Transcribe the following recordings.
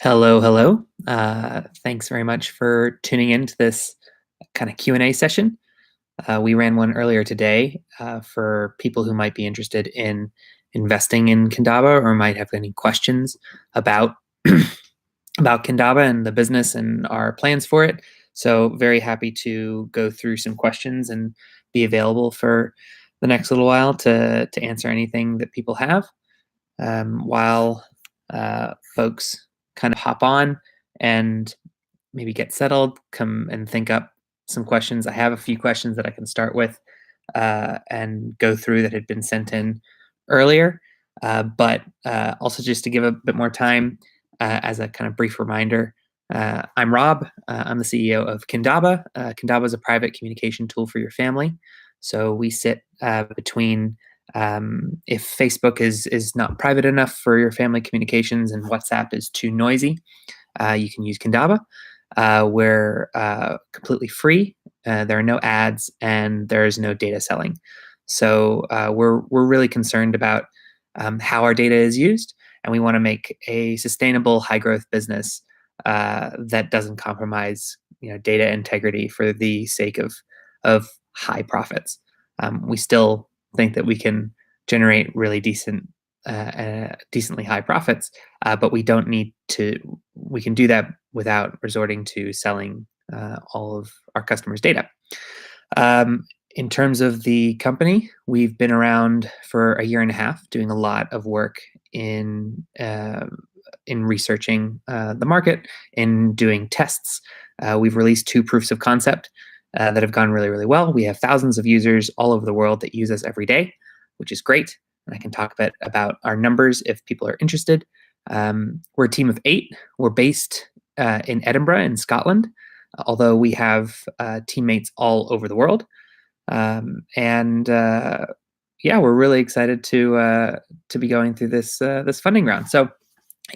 Hello, hello. Thanks very much for tuning in to this kind of Q&A session. We ran one earlier today for people who might be interested in investing in Kindaba or might have any questions about about Kindaba and the business and our plans for it. So very happy to go through some questions and be available for the next little while to answer anything that people have while folks kind of hop on and maybe get settled, come and think up some questions. I have a few questions that I can start with and go through that had been sent in earlier. But also just to give a bit more time as a kind of brief reminder, I'm Rob. I'm the CEO of Kindaba. Kindaba is a private communication tool for your family. So we sit between if Facebook is not private enough for your family communications and WhatsApp is too noisy, you can use Kindaba. We're completely free. There are no ads and there is no data selling. So we're really concerned about how our data is used, and we want to make a sustainable, high growth business that doesn't compromise data integrity for the sake of high profits. We still think that we can generate really decently high profits, but we don't need to. We can do that without resorting to selling all of our customers' data. In terms of the company, we've been around for a year and a half, doing a lot of work in researching the market, in doing tests. We've released 2 proofs of concept that have gone really, really well. We have thousands of users all over the world that use us every day, which is great. And I can talk a bit about our numbers if people are interested. We're a team of 8. We're based in Edinburgh in Scotland, although we have teammates all over the world. Yeah, we're really excited to be going through this funding round. So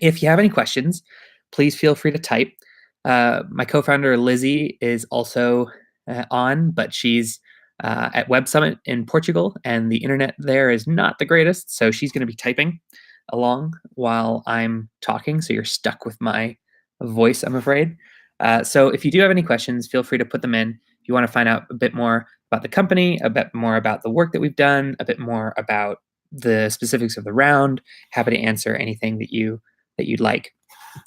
if you have any questions, please feel free to type. My co-founder Lizzie is also on, but she's at Web Summit in Portugal, and the internet there is not the greatest, so she's going to be typing along while I'm talking, so you're stuck with my voice, I'm afraid. So if you do have any questions, feel free to put them in. If you want to find out a bit more about the company, a bit more about the work that we've done, a bit more about the specifics of the round, happy to answer anything that you'd like.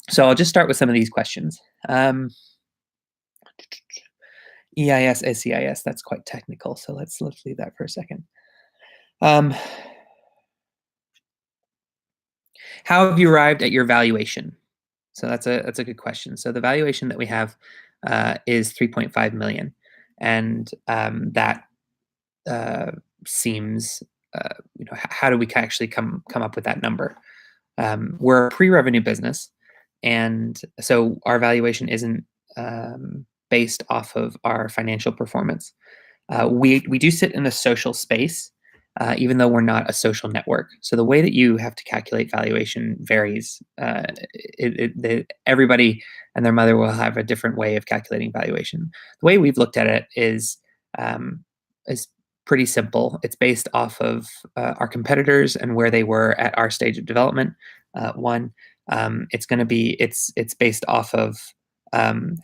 So I'll just start with some of these questions. EIS, SCIS, that's quite technical, so let's leave that for a second. How have you arrived at your valuation? So that's a good question. So the valuation that we have is 3.5 million, and that seems, how do we actually come up with that number? We're a pre-revenue business, and so our valuation isn't based off of our financial performance. We do sit in a social space, even though we're not a social network. So the way that you have to calculate valuation varies. Everybody and their mother will have a different way of calculating valuation. The way we've looked at it is pretty simple. It's based off of our competitors and where they were at our stage of development. It's based off of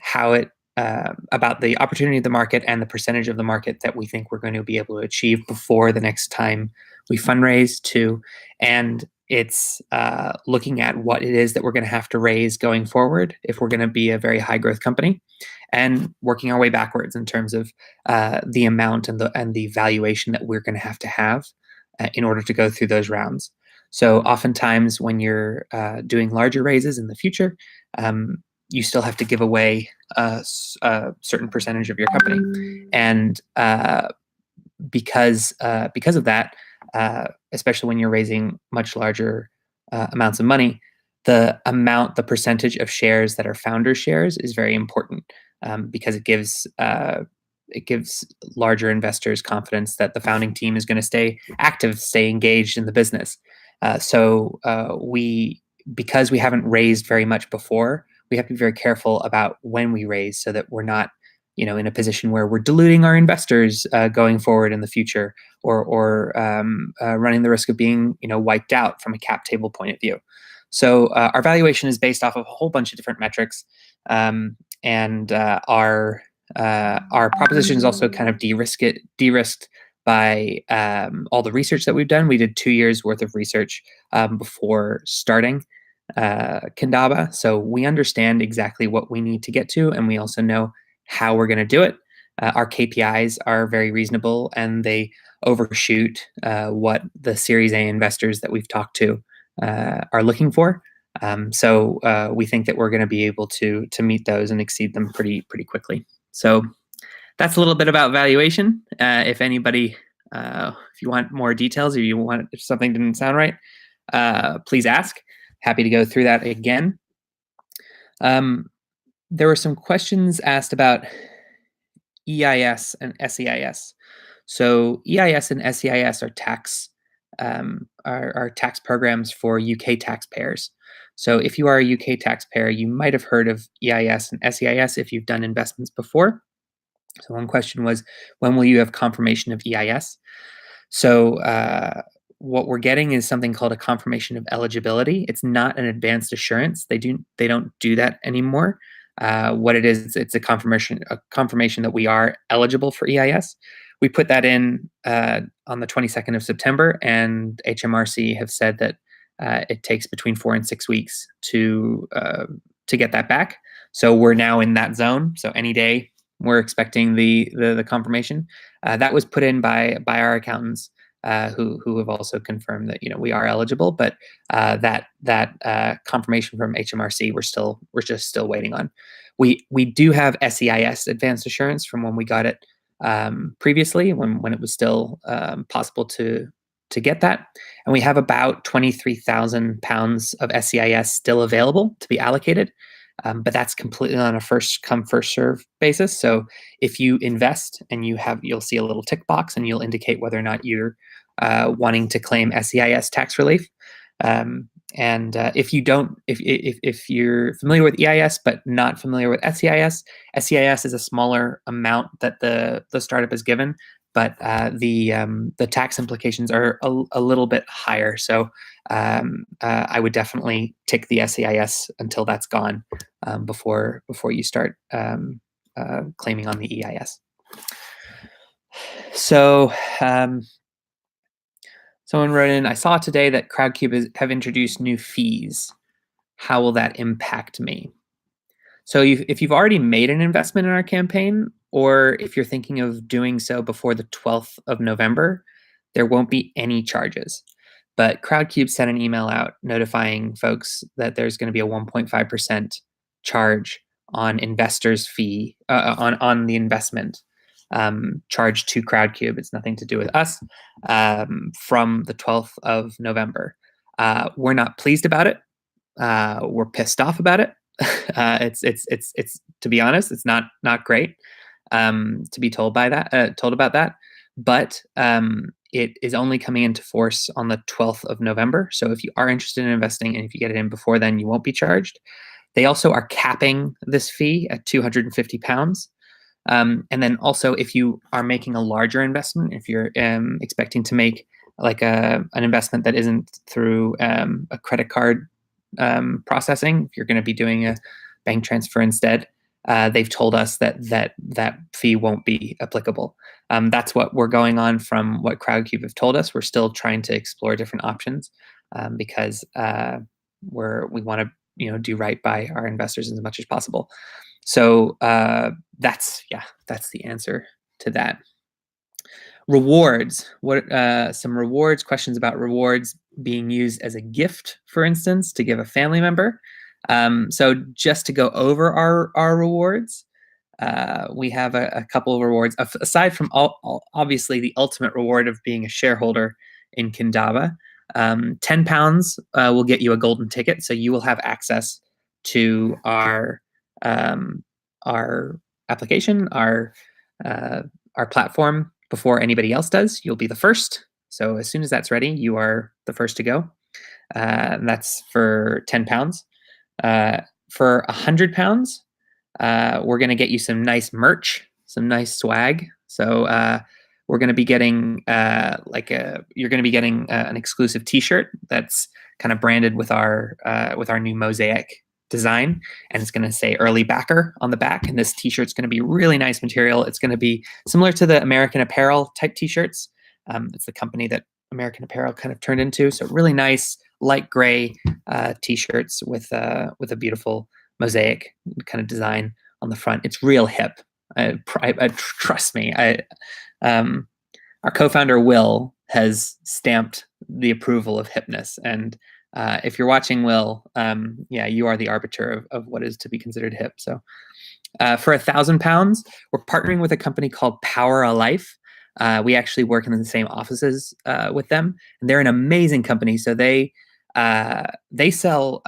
how it about the opportunity of the market and the percentage of the market that we think we're going to be able to achieve before the next time we fundraise to. And it's looking at what it is that we're going to have to raise going forward if we're going to be a very high growth company, and working our way backwards in terms of the amount and the valuation that we're going to have in order to go through those rounds. So oftentimes when you're doing larger raises in the future, you still have to give away a certain percentage of your company, and because of that, especially when you're raising much larger amounts of money, the percentage of shares that are founder shares is very important, because it gives larger investors confidence that the founding team is going to stay active, stay engaged in the business. Because we haven't raised very much before, we have to be very careful about when we raise so that we're not in a position where we're diluting our investors going forward in the future, or running the risk of being wiped out from a cap table point of view. So our valuation is based off of a whole bunch of different metrics, and our proposition is also kind of de-risked by all the research that we've done. We did 2 years worth of research before starting Kindaba, so we understand exactly what we need to get to, and we also know how we're going to do it. Our KPIs are very reasonable, and they overshoot what the Series A investors that we've talked to are looking for. So we think that we're going to be able to meet those and exceed them pretty quickly. So that's a little bit about valuation. If anybody, if you want more details, if something didn't sound right, please ask. Happy to go through that again. There were some questions asked about EIS and SEIS. So EIS and SEIS are tax programs for UK taxpayers. So if you are a UK taxpayer, you might have heard of EIS and SEIS if you've done investments before. So one question was, when will you have confirmation of EIS? So what we're getting is something called a confirmation of eligibility. It's not an advanced assurance. They don't do that anymore. What it is, it's a confirmation that we are eligible for EIS. We put that in on the 22nd of September, and HMRC have said that it takes between 4 and 6 weeks to get that back. So we're now in that zone. So any day we're expecting the confirmation. That was put in by our accountants, who have also confirmed that we are eligible, but that confirmation from HMRC we're just still waiting on. We do have SEIS advanced assurance from when we got it previously, when it was still possible to get that, and we have about £23,000 of SEIS still available to be allocated. But that's completely on a first come, first serve basis. So if you invest and you'll see a little tick box, and you'll indicate whether or not you're wanting to claim SEIS tax relief. And if you don't, if you're familiar with EIS but not familiar with SEIS, SEIS is a smaller amount that the startup is given, but the tax implications are a little bit higher. So I would definitely tick the SEIS until that's gone before you start claiming on the EIS. So someone wrote in, I saw today that Crowdcube have introduced new fees. How will that impact me? So if you've already made an investment in our campaign, or if you're thinking of doing so before the 12th of November, there won't be any charges. But Crowdcube sent an email out notifying folks that there's going to be a 1.5% charge on investors' fee, on the investment charged to Crowdcube. It's nothing to do with us, from the 12th of November. We're not pleased about it. We're pissed off about it. It's to be honest, it's not great to be told about that, but it is only coming into force on the 12th of November. So if you are interested in investing, and if you get it in before then, you won't be charged. They also are capping this fee at £250. And then also, if you are making a larger investment, if you're expecting to make like an investment that isn't through a credit card processing, if you're going to be doing a bank transfer instead, they've told us that fee won't be applicable. That's what we're going on from what Crowdcube have told us. We're still trying to explore different options because we want to do right by our investors as much as possible. So that's the answer to that. Rewards. What some rewards? Questions about rewards being used as a gift, for instance, to give a family member. So just to go over our rewards, we have a couple of rewards aside from obviously the ultimate reward of being a shareholder in Kindaba. £10 will get you a golden ticket, so you will have access to our application, our platform before anybody else does. You'll be the first. So as soon as that's ready, you are the first to go. And that's for £10. For £100, we're going to get you some nice merch, some nice swag. So we're going to be getting you're going to be getting an exclusive T-shirt that's kind of branded with our new mosaic design, and it's going to say "Early Backer" on the back. And this T-shirt's going to be really nice material. It's going to be similar to the American Apparel type T-shirts. It's the company that American Apparel kind of turned into. So really nice light gray T-shirts with a beautiful mosaic kind of design on the front. It's real hip. Trust me. Our co-founder Will has stamped the approval of hipness, and if you're watching, Will, yeah, you are the arbiter of what is to be considered hip. So for £1,000, we're partnering with a company called Power a Life. We actually work in the same offices with them, and they're an amazing company. So they sell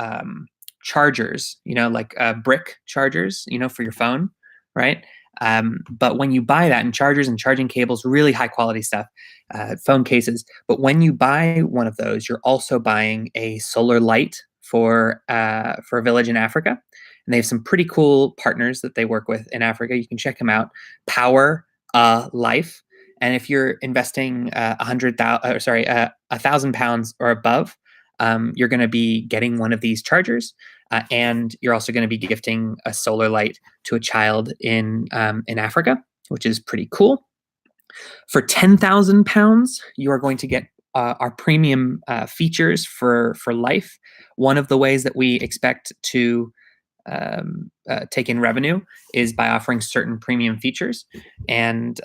chargers, like brick chargers, for your phone, right? But when you buy that, and chargers and charging cables, really high quality stuff, phone cases. But when you buy one of those, you're also buying a solar light for a village in Africa. And they have some pretty cool partners that they work with in Africa. You can check them out. Power Life. And if you're investing £1,000 or above, you're going to be getting one of these chargers, and you're also going to be gifting a solar light to a child in Africa, which is pretty cool. For £10,000, you are going to get our premium features for life. One of the ways that we expect to take in revenue is by offering certain premium features, and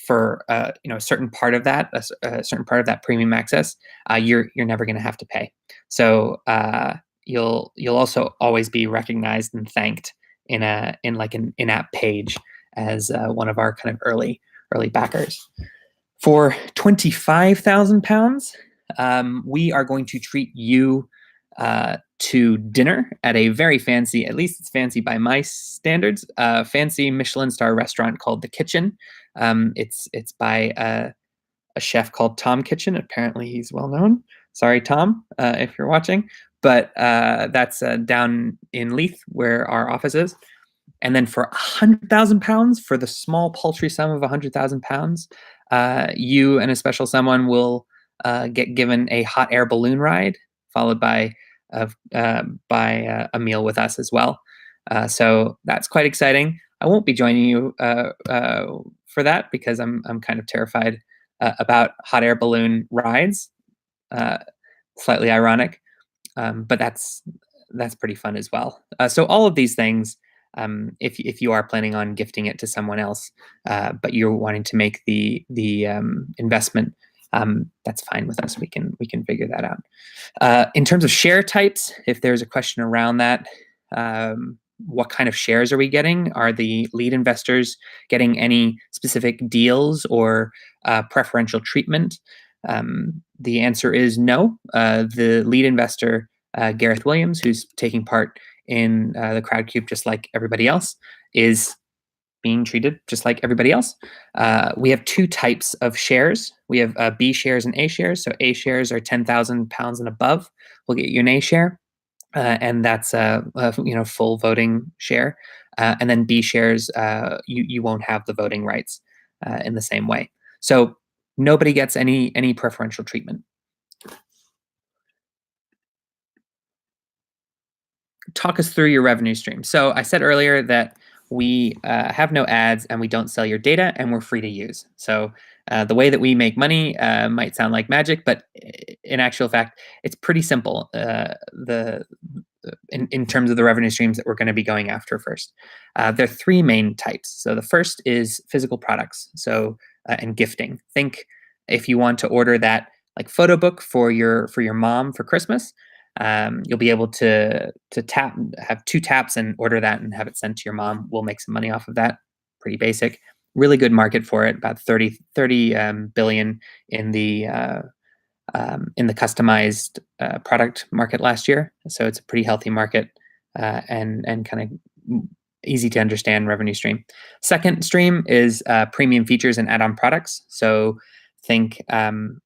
for a certain part of that, a certain part of that premium access, you're never going to have to pay. So you'll also always be recognized and thanked in an in-app page as one of our kind of early backers. For £25,000, we are going to treat you to dinner at a very fancy, at least it's fancy by my standards, fancy Michelin star restaurant called The Kitchen. It's by a chef called Tom Kitchen. Apparently he's well known. Sorry, Tom, if you're watching. But that's down in Leith, where our office is. And then for £100,000, for the small paltry sum of £100,000, you and a special someone will get given a hot air balloon ride, followed by a meal with us as well. So that's quite exciting. I won't be joining you for that because I'm kind of terrified about hot air balloon rides. Slightly ironic, but that's pretty fun as well. So all of these things, if you are planning on gifting it to someone else, but you're wanting to make the investment, that's fine with us. We can figure that out. In terms of share types, if there's a question around that, what kind of shares are we getting? Are the lead investors getting any specific deals or preferential treatment? The answer is no. The lead investor, Gareth Williams, who's taking part in the Crowdcube just like everybody else, is being treated just like everybody else. We have two types of shares. We have B shares and A shares. So A shares are £10,000 and above. We'll get you an A share, and that's a full voting share. And then B shares, you won't have the voting rights in the same way. So nobody gets any preferential treatment. Talk us through your revenue stream. So I said earlier that we have no ads and we don't sell your data, and we're free to use. So the way that we make money might sound like magic, but in actual fact, it's pretty simple in terms of the revenue streams that we're going to be going after first. There are three main types. So the first is physical products, and gifting. Think if you want to order that like photo book for your mom for Christmas, you'll be able to have 2 taps and order that and have it sent to your mom. We'll make some money off of that. Pretty basic. Really good market for it. About 30 billion in the customized product market last year. So it's a pretty healthy market and kind of easy to understand revenue stream. Second stream is premium features and add-on products. So think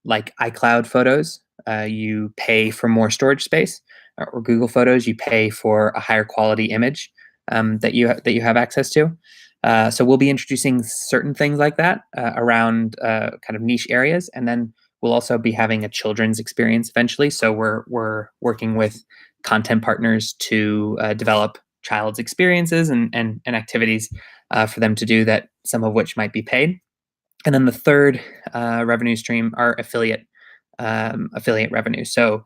like iCloud Photos. You pay for more storage space, or Google Photos, you pay for a higher quality image. that you have access to. So we'll be introducing certain things like that around kind of niche areas, and then we'll also be having a children's experience eventually. So we're working with content partners to develop child's experiences and activities for them to do, that some of which might be paid. And then the third revenue stream are affiliate revenue. So,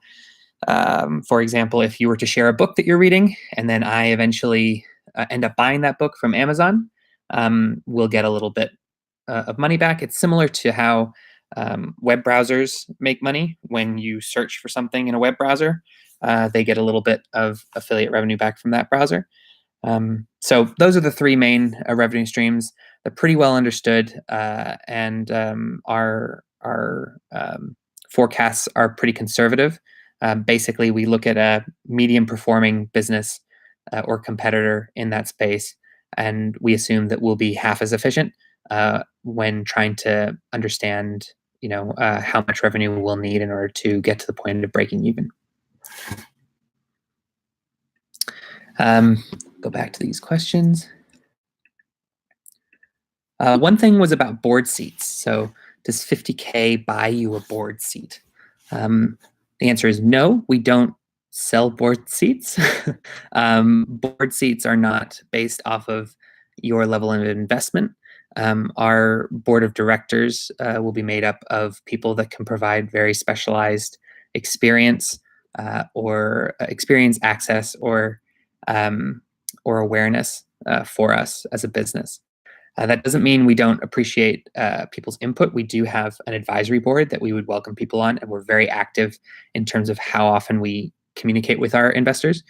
for example, if you were to share a book that you're reading, and then I eventually end up buying that book from Amazon, we'll get a little bit of money back. It's similar to how web browsers make money. When you search for something in a web browser, they get a little bit of affiliate revenue back from that browser. So those are the three main revenue streams. They're pretty well understood, and our forecasts are pretty conservative. Basically, we look at a medium performing business or competitor in that space, and we assume that we'll be half as efficient when trying to understand, how much revenue we'll need in order to get to the point of breaking even. Go back to these questions. One thing was about board seats. So does 50K buy you a board seat? The answer is no, we don't sell board seats. Board seats are not based off of your level of investment. Our board of directors will be made up of people that can provide very specialized experience or experience access or awareness for us as a business. That doesn't mean we don't appreciate people's input. We do have an advisory board that we would welcome people on, and we're very active in terms of how often we communicate with our investors.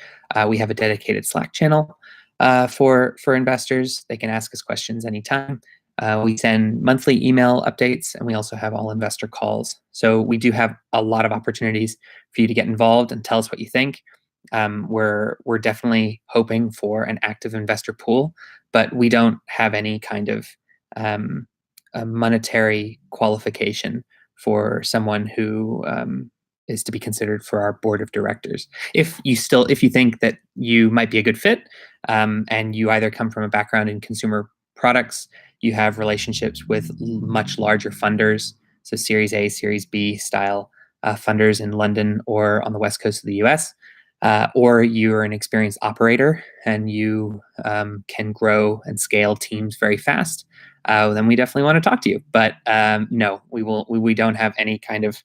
We have a dedicated Slack channel for investors. They can ask us questions anytime. We send monthly email updates, and we also have all investor calls. So we do have a lot of opportunities for you to get involved and tell us what you think. We're definitely hoping for an active investor pool, but we don't have any kind of a monetary qualification for someone who is to be considered for our board of directors. If you think that you might be a good fit, and you either come from a background in consumer products, you have relationships with much larger funders, so Series A, Series B style funders in London or on the West Coast of the US, or you're an experienced operator and you can grow and scale teams very fast, then we definitely want to talk to you. But no, we don't have any kind of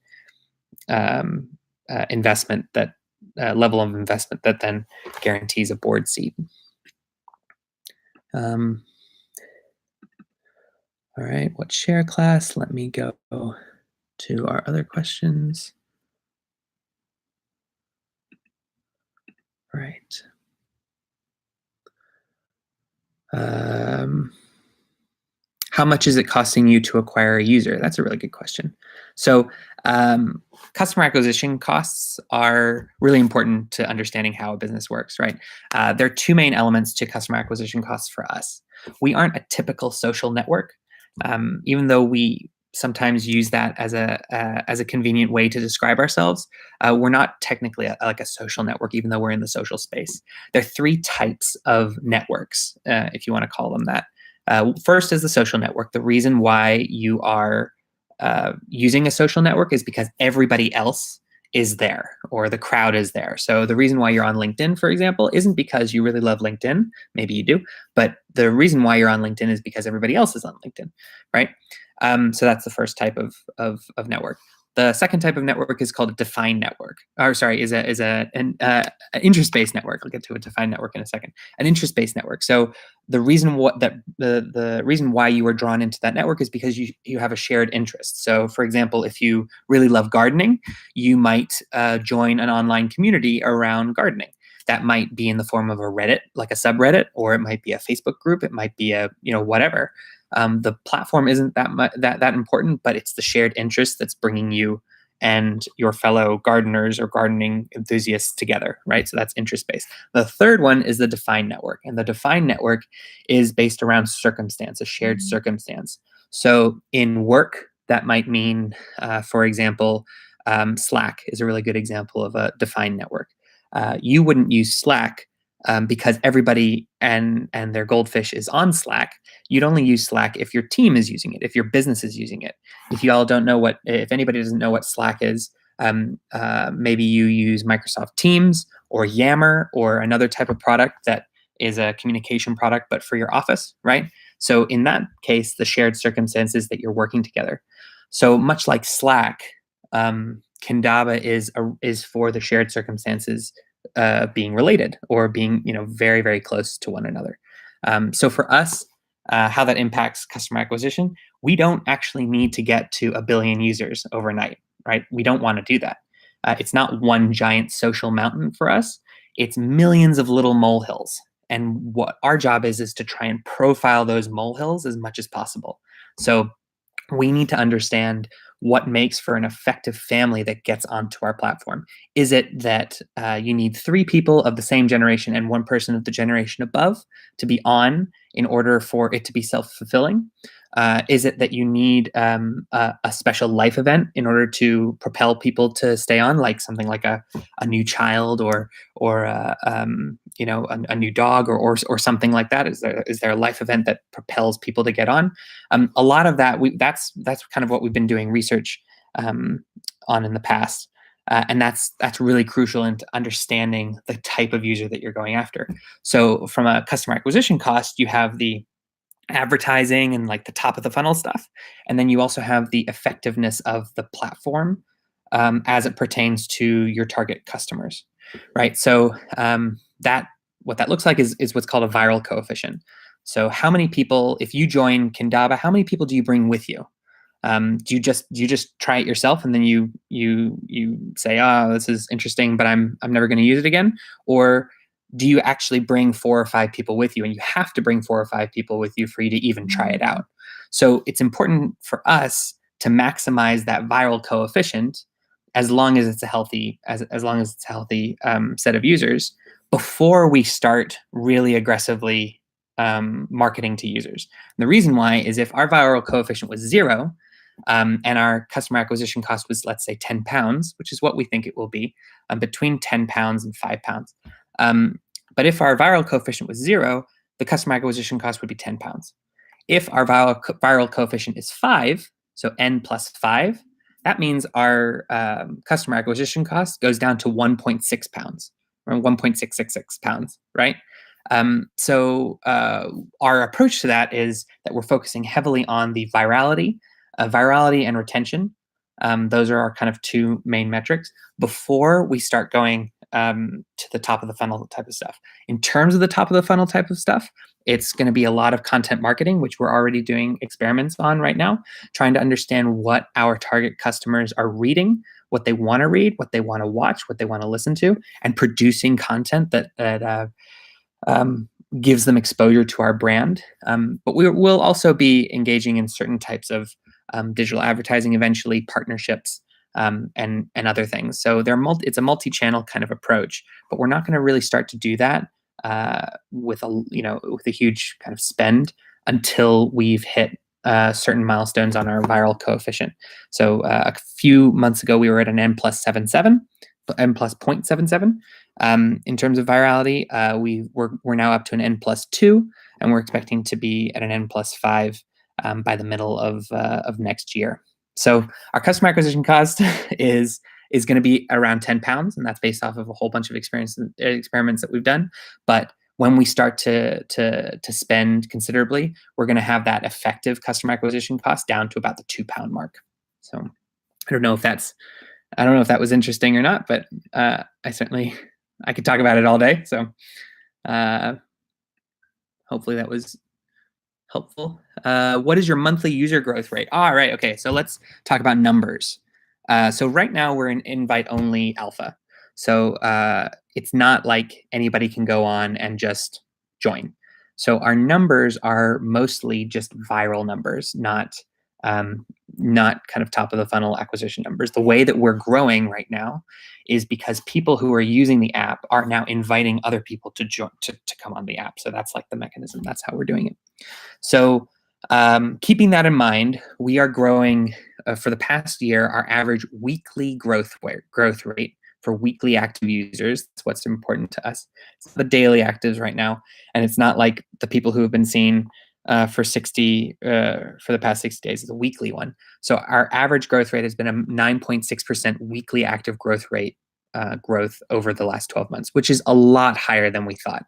investment that level of investment that then guarantees a board seat. All right, what share class? Let me go to our other questions. Right. How much is it costing you to acquire a user? That's a really good question. So customer acquisition costs are really important to understanding how a business works, right? There are two main elements to customer acquisition costs for us. We aren't a typical social network, even though we sometimes use that as a convenient way to describe ourselves. We're not technically like a social network, even though we're in the social space. There are three types of networks, if you want to call them that. First is the social network. The reason why you are using a social network is because everybody else is there, or the crowd is there. So the reason why you're on LinkedIn, for example, isn't because you really love LinkedIn. Maybe you do, but the reason why you're on LinkedIn is because everybody else is on LinkedIn, right? So that's the first type of network. The second type of network is called a defined network, or sorry, is an interest-based network. I'll get to a defined network in a second. An interest-based network. So the reason the reason why you are drawn into that network is because you have a shared interest. So, for example, if you really love gardening, you might join an online community around gardening. That might be in the form of a Reddit, like a subreddit, or it might be a Facebook group. It might be a whatever. The platform isn't that important, but it's the shared interest that's bringing you and your fellow gardeners or gardening enthusiasts together, right? So that's interest-based. The third one is the defined network, and the defined network is based around circumstance, a shared circumstance. So in work, that might mean, for example, Slack is a really good example of a defined network. You wouldn't use Slack because everybody and their goldfish is on Slack. You'd only use Slack if your team is using it, if your business is using it. If anybody doesn't know what Slack is, maybe you use Microsoft Teams or Yammer or another type of product that is a communication product, but for your office, right? So in that case, the shared circumstances that you're working together. So much like Slack, Kindaba is for the shared circumstances being related or being very very close to one another. So for us, how that impacts customer acquisition, we don't actually need to get to 1 billion users overnight, right? We don't want to do that. It's not one giant social mountain for us. It's millions of little molehills. And what our job is to try and profile those molehills as much as possible. So we need to understand what makes for an effective family that gets onto our platform. Is it that you need 3 people of the same generation and 1 person of the generation above to be on in order for it to be self-fulfilling? Is it that you need a special life event in order to propel people to stay on, like something like a new child or a new dog or something like that? Is there a life event that propels people to get on? A lot of that that's kind of what we've been doing research on in the past. And that's really crucial into understanding the type of user that you're going after. So from a customer acquisition cost, you have the advertising and like the top of the funnel stuff. And then you also have the effectiveness of the platform as it pertains to your target customers, right? So that what that looks like is what's called a viral coefficient. So how many people, if you join Kindaba, how many people do you bring with you? Do you just try it yourself and then you say, oh, this is interesting, but I'm never going to use it again? Or do you actually bring 4 or 5 people with you, and you have to bring 4 or 5 people with you for you to even try it out? So it's important for us to maximize that viral coefficient as long as it's a healthy set of users before we start really aggressively marketing to users. And the reason why is if our viral coefficient was 0 and our customer acquisition cost was, let's say, £10, which is what we think it will be, between £10 and £5. But if our viral coefficient was 0, the customer acquisition cost would be £10. If our viral coefficient is 5, so n plus 5, that means our customer acquisition cost goes down to £1.6 or £1.666, right? So our approach to that is that we're focusing heavily on the virality and retention. Those are our kind of 2 main metrics before we start going to the top of the funnel type of stuff. In terms of the top of the funnel type of stuff, it's going to be a lot of content marketing, which we're already doing experiments on right now, trying to understand what our target customers are reading, what they want to read, what they want to watch, what they want to listen to, and producing content that gives them exposure to our brand. But we'll also be engaging in certain types of digital advertising, eventually partnerships, and other things. So it's a multi-channel kind of approach, but we're not going to really start to do that with a huge kind of spend until we've hit certain milestones on our viral coefficient. So a few months ago, we were at an n plus 0.77. In terms of virality, we're now up to an n plus 2, and we're expecting to be at an n plus 5 by the middle of next year. So our customer acquisition cost is going to be around £10, and that's based off of a whole bunch of experiments that we've done. But when we start to spend considerably, we're going to have that effective customer acquisition cost down to about the £2 mark. So I don't know if that was interesting or not, but I could talk about it all day. So hopefully that was helpful. What is your monthly user growth rate? All right. Okay. So let's talk about numbers. So right now we're in invite-only alpha. So it's not like anybody can go on and just join. So our numbers are mostly just viral numbers, not kind of top of the funnel acquisition numbers. The way that we're growing right now is because people who are using the app are now inviting other people to join to come on the app. So that's like the mechanism. That's how we're doing it. So keeping that in mind, we are growing for the past year. Our average weekly growth rate for weekly active users. That's what's important to us. It's the daily actives right now, and it's not like the people who have been seen for the past 60 days. It's a weekly one. So our average growth rate has been a 9.6% weekly active growth rate growth over the last 12 months, which is a lot higher than we thought.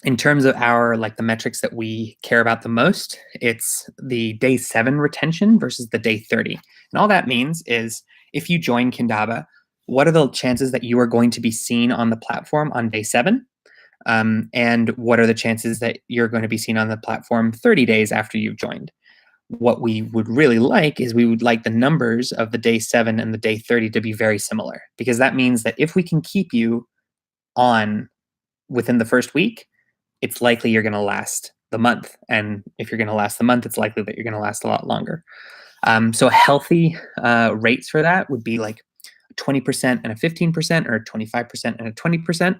In terms of the metrics that we care about the most, it's the day 7 retention versus the day 30. And all that means is if you join Kindaba, what are the chances that you are going to be seen on the platform on day 7? And what are the chances that you're going to be seen on the platform 30 days after you've joined? What we would really like is we would like the numbers of the day 7 and the day 30 to be very similar, because that means that if we can keep you on within the first week, it's likely you're going to last the month. And if you're going to last the month, it's likely that you're going to last a lot longer. So healthy rates for that would be like 20% and a 15%, or 25% and a 20%.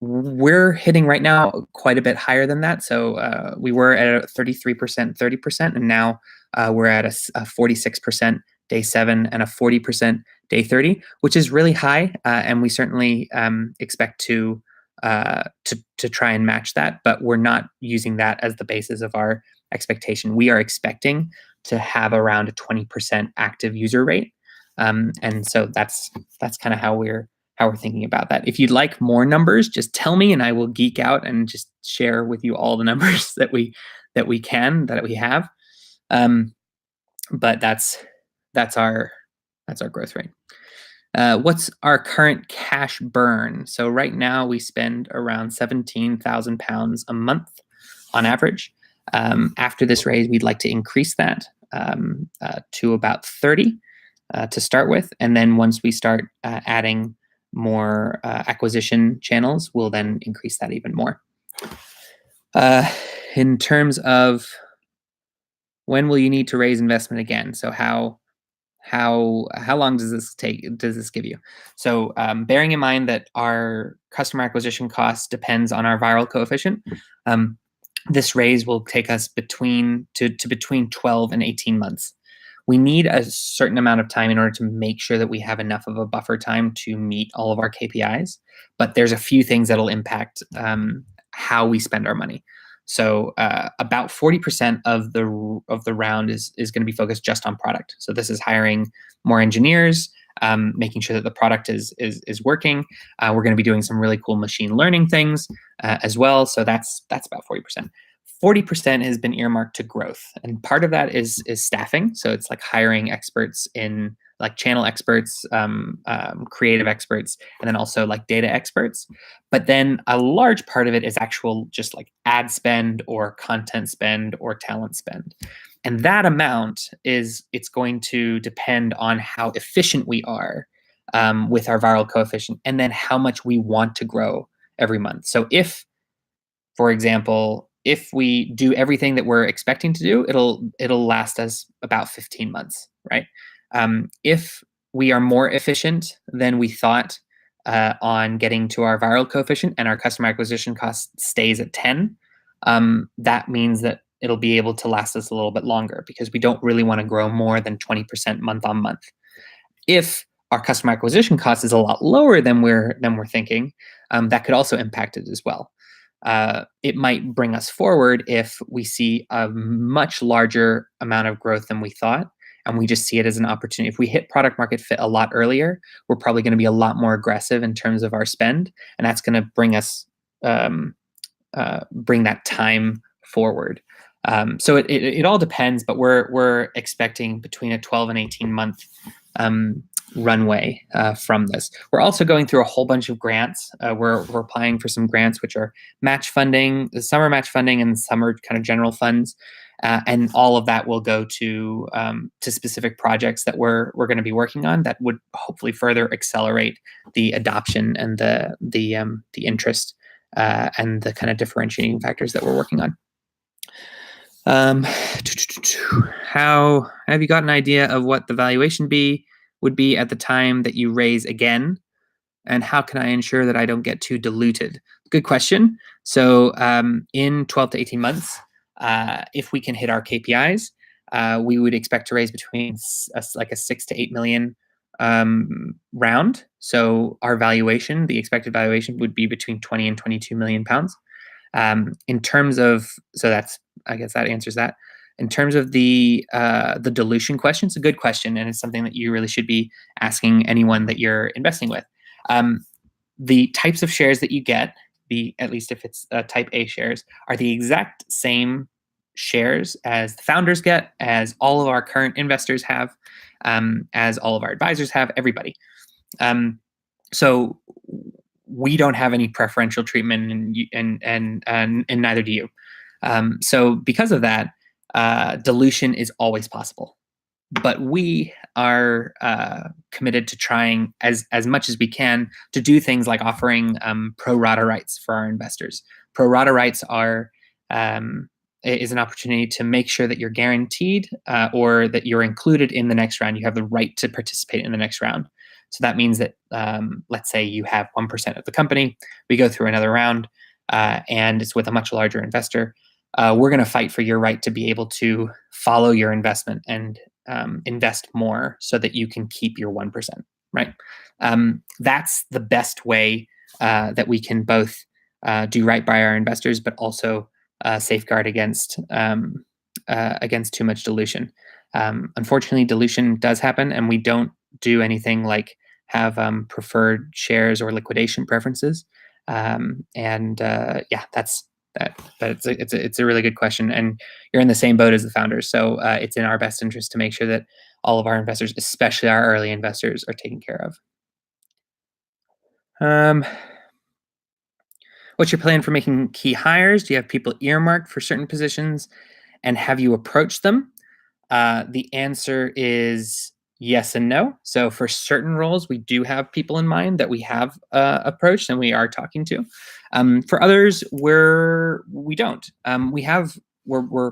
We're hitting right now quite a bit higher than that. So we were at a 33%, 30%, and now we're at a 46% day 7 and a 40% day 30, which is really high. And we certainly expect to try and match that, but we're not using that as the basis of our expectation. We are expecting to have around a 20% active user rate. And so that's kind of how we're thinking about that. If you'd like more numbers, just tell me and I will geek out and just share with you all the numbers that we have. But that's our growth rate. What's our current cash burn? So right now we spend around £17,000 a month on average. After this raise, we'd like to increase that to about 30 to start with. And then once we start adding more acquisition channels, we'll then increase that even more. In terms of when will you need to raise investment again? So how long does this give you? So bearing in mind that our customer acquisition cost depends on our viral coefficient, this raise will take us between 12 and 18 months. We need a certain amount of time in order to make sure that we have enough of a buffer time to meet all of our KPIs. But there's a few things that'll impact how we spend our money. So about 40% of the round is going to be focused just on product. So this is hiring more engineers, making sure that the product is working. We're going to be doing some really cool machine learning things as well. So that's about 40%. 40% has been earmarked to growth, and part of that is staffing. So it's like hiring experts in like channel experts, creative experts, and then also like data experts. But then a large part of it is actual just like ad spend or content spend or talent spend. And that amount it's going to depend on how efficient we are with our viral coefficient, and then how much we want to grow every month. So if, for example, if we do everything that we're expecting to do, it'll last us about 15 months, right? If we are more efficient than we thought on getting to our viral coefficient and our customer acquisition cost stays at 10, that means that it'll be able to last us a little bit longer, because we don't really want to grow more than 20% month on month. If our customer acquisition cost is a lot lower than we're thinking, that could also impact it as well. It might bring us forward if we see a much larger amount of growth than we thought, and we just see it as an opportunity. If we hit product market fit a lot earlier, we're probably going to be a lot more aggressive in terms of our spend, and that's going to bring us bring that time forward. So it all depends, but we're expecting between a 12 and 18 month runway from this. We're also going through a whole bunch of grants. We're applying for some grants, which are match funding, the summer match funding, and summer kind of general funds, and all of that will go to specific projects that we're going to be working on that would hopefully further accelerate the adoption and the interest and the kind of differentiating factors that we're working on. How have you got an idea of what the valuation would be at the time that you raise again, and how can I ensure that I don't get too diluted? Good question. So in 12 to 18 months, if we can hit our KPIs, we would expect to raise between like a 6 to 8 million round. So our valuation, the expected valuation, would be between 20 and 22 million pounds. In terms of, so that's, I guess that answers that. In terms of the dilution question, it's a good question, and it's something that you really should be asking anyone that you're investing with. The types of shares that you get, at least if it's type A shares, are the exact same shares as the founders get, as all of our current investors have, as all of our advisors have, everybody. So we don't have any preferential treatment, and neither do you. So because of that, dilution is always possible. But we are committed to trying as much as we can to do things like offering pro rata rights for our investors. Pro rata rights is an opportunity to make sure that you're guaranteed or that you're included in the next round. You have the right to participate in the next round. So that means that let's say you have 1% of the company, we go through another round, and it's with a much larger investor. We're going to fight for your right to be able to follow your investment and invest more so that you can keep your 1%, right? That's the best way that we can both do right by our investors, but also safeguard against too much dilution. Unfortunately, dilution does happen, and we don't do anything like have preferred shares or liquidation preferences. Yeah, that's that. But it's a really good question, and you're in the same boat as the founders. So it's in our best interest to make sure that all of our investors, especially our early investors, are taken care of. What's your plan for making key hires? Do you have people earmarked for certain positions, and have you approached them? The answer is yes and no. So for certain roles, we do have people in mind that we have approached and we are talking to. For others, we don't. We're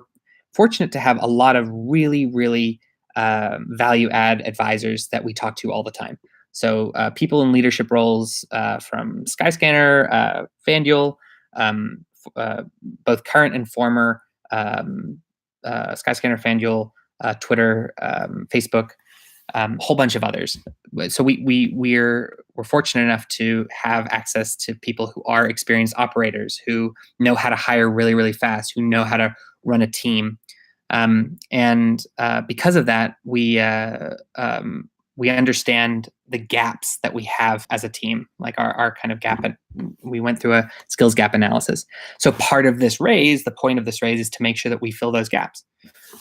fortunate to have a lot of really, really value add advisors that we talk to all the time. So people in leadership roles from Skyscanner, FanDuel, both current and former, Skyscanner, FanDuel, Twitter, Facebook, a whole bunch of others. So we're fortunate enough to have access to people who are experienced operators, who know how to hire really, really fast, who know how to run a team. And because of that, we understand the gaps that we have as a team, like our kind of gap. We went through a skills gap analysis. So part of this raise, the point of this raise, is to make sure that we fill those gaps.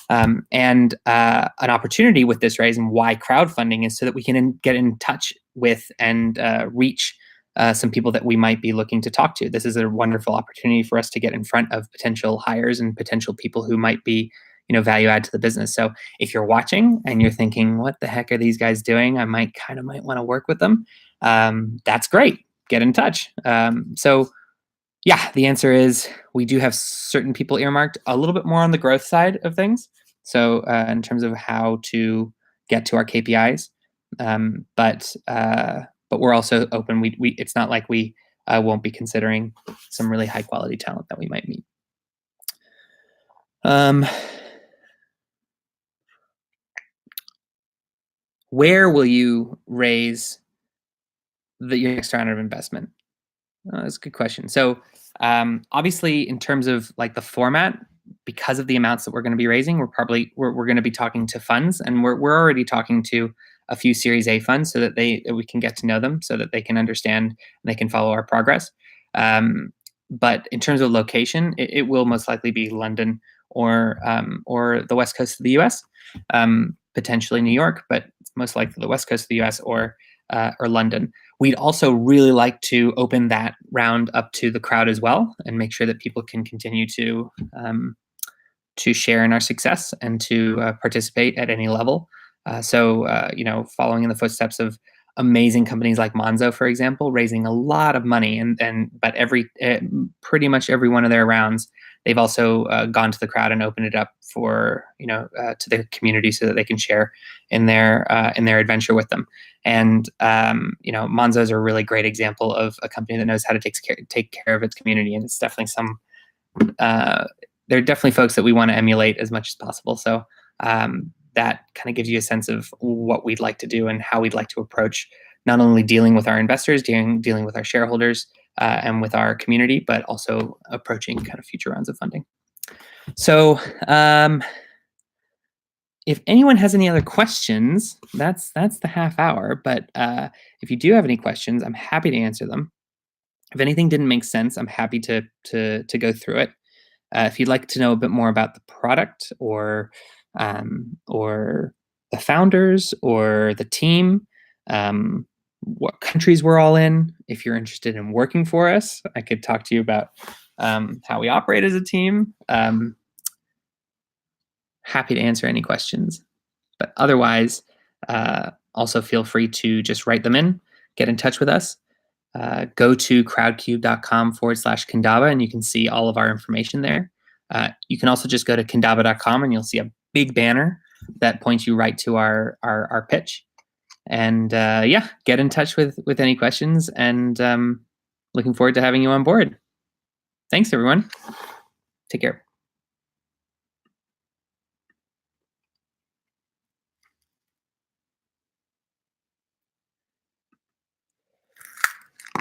And an opportunity with this raise, and why crowdfunding, is so that we can get in touch with and reach some people that we might be looking to talk to. This is a wonderful opportunity for us to get in front of potential hires and potential people who might be, value add to the business. So if you're watching and you're thinking, what the heck are these guys doing? I might want to work with them. That's great. Get in touch. So yeah, the answer is we do have certain people earmarked, a little bit more on the growth side of things. So in terms of how to get to our KPIs, but we're also open. We it's not like we won't be considering some really high quality talent that we might meet. Where will you raise your next round of investment? That's a good question. So obviously, in terms of like the format, because of the amounts that we're going to be raising, we're going to be talking to funds, and we're already talking to a few Series A funds so that we can get to know them, so that they can understand and they can follow our progress. But in terms of location, it will most likely be London or the West Coast of the U.S., potentially New York, but it's most likely the West Coast of the U.S. or London. We'd also really like to open that round up to the crowd as well, and make sure that people can continue to share in our success and to participate at any level. So following in the footsteps of amazing companies like Monzo, for example, raising a lot of money, but pretty much every one of their rounds, they've also gone to the crowd and opened it up for to their community so that they can share in their adventure with them. And Monzo is a really great example of a company that knows how to take care of its community, and it's definitely there are definitely folks that we want to emulate as much as possible. So that kind of gives you a sense of what we'd like to do and how we'd like to approach not only dealing with our investors, dealing with our shareholders, and with our community, but also approaching kind of future rounds of funding. So if anyone has any other questions, that's the half hour. But if you do have any questions, I'm happy to answer them. If anything didn't make sense, I'm happy to go through it. If you'd like to know a bit more about the product or the founders or the team, what countries we're all in, if you're interested in working for us, I could talk to you about how we operate as a team. Happy to answer any questions. But otherwise, also feel free to just write them in, get in touch with us. Go to crowdcube.com/Kindaba and you can see all of our information there. You can also just go to kindaba.com and you'll see a big banner that points you right to our pitch. And yeah, get in touch with any questions, and looking forward to having you on board. Thanks, everyone. Take care.